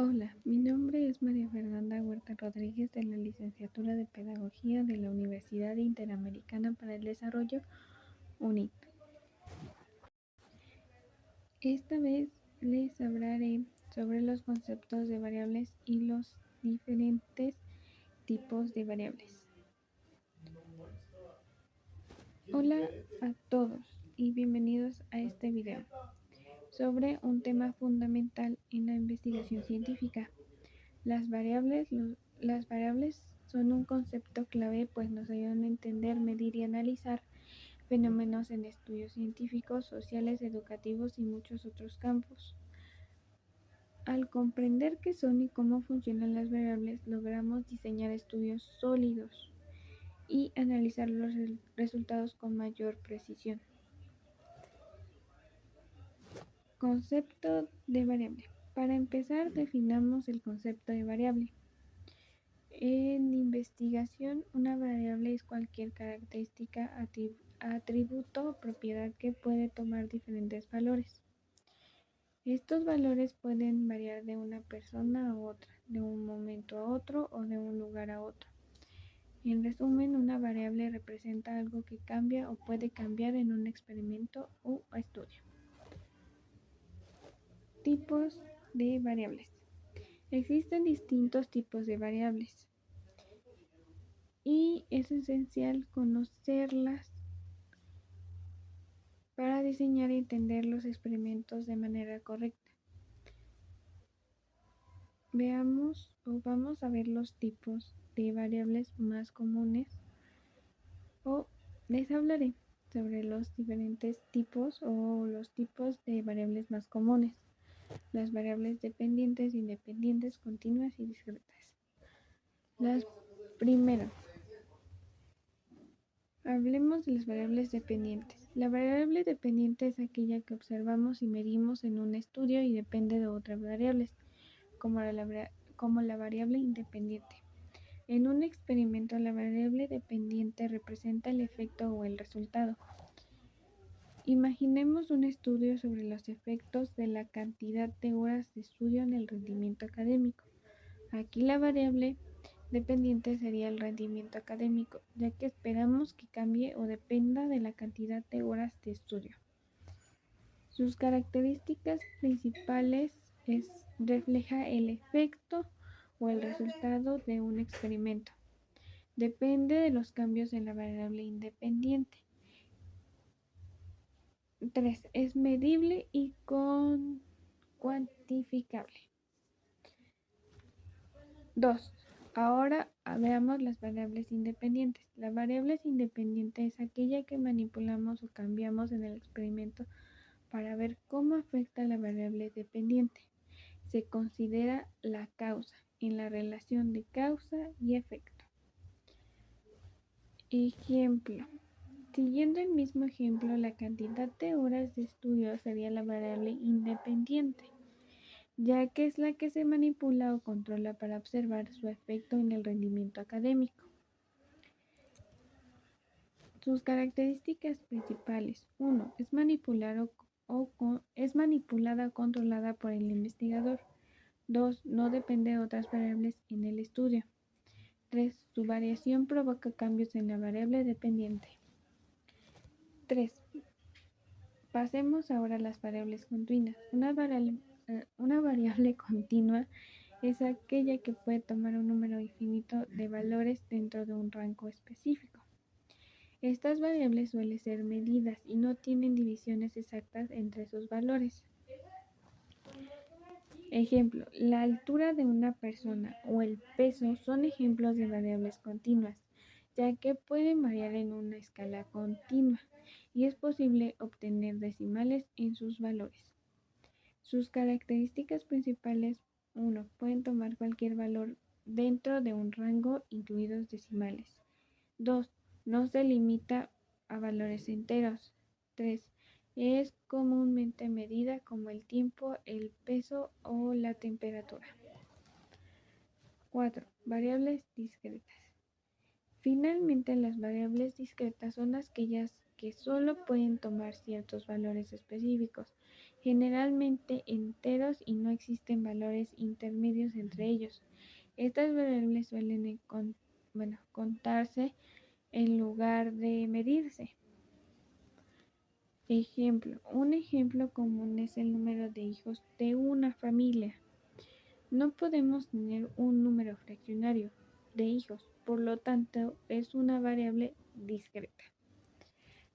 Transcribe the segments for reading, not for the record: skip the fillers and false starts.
Hola, mi nombre es María Fernanda Huerta Rodríguez de la Licenciatura de Pedagogía de la Universidad Interamericana para el Desarrollo, UNIT. Esta vez les hablaré sobre los conceptos de variables y los diferentes tipos de variables. Hola a todos y bienvenidos a este video sobre un tema fundamental en la investigación científica. Las variables son un concepto clave, pues nos ayudan a entender, medir y analizar fenómenos en estudios científicos, sociales, educativos y muchos otros campos. Al comprender qué son y cómo funcionan las variables, logramos diseñar estudios sólidos y analizar los resultados con mayor precisión. Concepto de variable. Para empezar, definamos el concepto de variable. En investigación, una variable es cualquier característica, atributo o propiedad que puede tomar diferentes valores. Estos valores pueden variar de una persona a otra, de un momento a otro o de un lugar a otro. En resumen, una variable representa algo que cambia o puede cambiar en un experimento u estudio. Tipos de variables. Existen distintos tipos de variables y es esencial conocerlas para diseñar y entender los experimentos de manera correcta. Vamos a ver los tipos de variables más comunes o les hablaré sobre los diferentes tipos o los tipos de variables más comunes. Las variables dependientes, independientes, continuas y discretas. Primero, hablemos de las variables dependientes. La variable dependiente es aquella que observamos y medimos en un estudio y depende de otras variables, como la variable independiente. En un experimento, la variable dependiente representa el efecto o el resultado. Imaginemos un estudio sobre los efectos de la cantidad de horas de estudio en el rendimiento académico. Aquí la variable dependiente sería el rendimiento académico, ya que esperamos que cambie o dependa de la cantidad de horas de estudio. Sus características principales refleja el efecto o el resultado de un experimento. Depende de los cambios en la variable independiente. 3. Es medible y cuantificable. 2. Ahora veamos las variables independientes. La variable independiente es aquella que manipulamos o cambiamos en el experimento para ver cómo afecta la variable dependiente. Se considera la causa en la relación de causa y efecto. Ejemplo. Siguiendo el mismo ejemplo, la cantidad de horas de estudio sería la variable independiente, ya que es la que se manipula o controla para observar su efecto en el rendimiento académico. Sus características principales. 1. Es manipulada o controlada por el investigador. 2. No depende de otras variables en el estudio. 3. Su variación provoca cambios en la variable dependiente. 3. Pasemos ahora a las variables continuas. Una variable continua es aquella que puede tomar un número infinito de valores dentro de un rango específico. Estas variables suelen ser medidas y no tienen divisiones exactas entre sus valores. Ejemplo, la altura de una persona o el peso son ejemplos de variables continuas, ya que pueden variar en una escala continua y es posible obtener decimales en sus valores. Sus características principales: 1. Pueden tomar cualquier valor dentro de un rango, incluidos decimales. 2. No se limita a valores enteros. 3. Es comúnmente medida como el tiempo, el peso o la temperatura. 4. Variables discretas. Finalmente, las variables discretas son aquellas que solo pueden tomar ciertos valores específicos generalmente enteros y no existen valores intermedios entre ellos. Estas variables suelen contarse en lugar de medirse. Un ejemplo común es el número de hijos de una familia. No podemos tener un número fraccionario de hijos, por lo tanto es una variable discreta.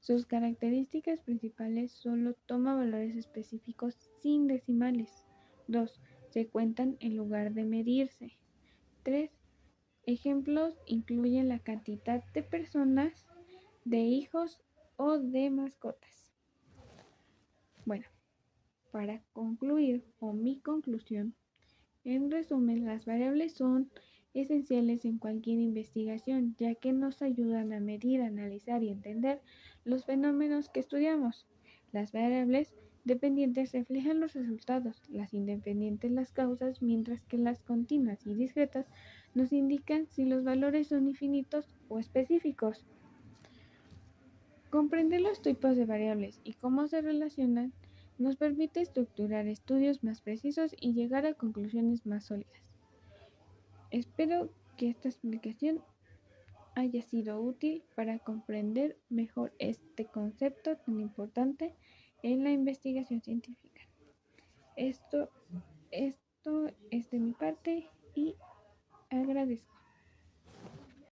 Sus características principales solo toma valores específicos sin decimales. 2. Se cuentan en lugar de medirse. 3. Ejemplos incluyen la cantidad de personas, de hijos o de mascotas. Bueno, para concluir, o mi conclusión, en resumen, las variables son esenciales en cualquier investigación, ya que nos ayudan a medir, analizar y entender los fenómenos que estudiamos. Las variables dependientes reflejan los resultados, las independientes las causas, mientras que las continuas y discretas nos indican si los valores son infinitos o específicos. Comprender los tipos de variables y cómo se relacionan nos permite estructurar estudios más precisos y llegar a conclusiones más sólidas. Espero que esta explicación haya sido útil para comprender mejor este concepto tan importante en la investigación científica. Esto es de mi parte y agradezco.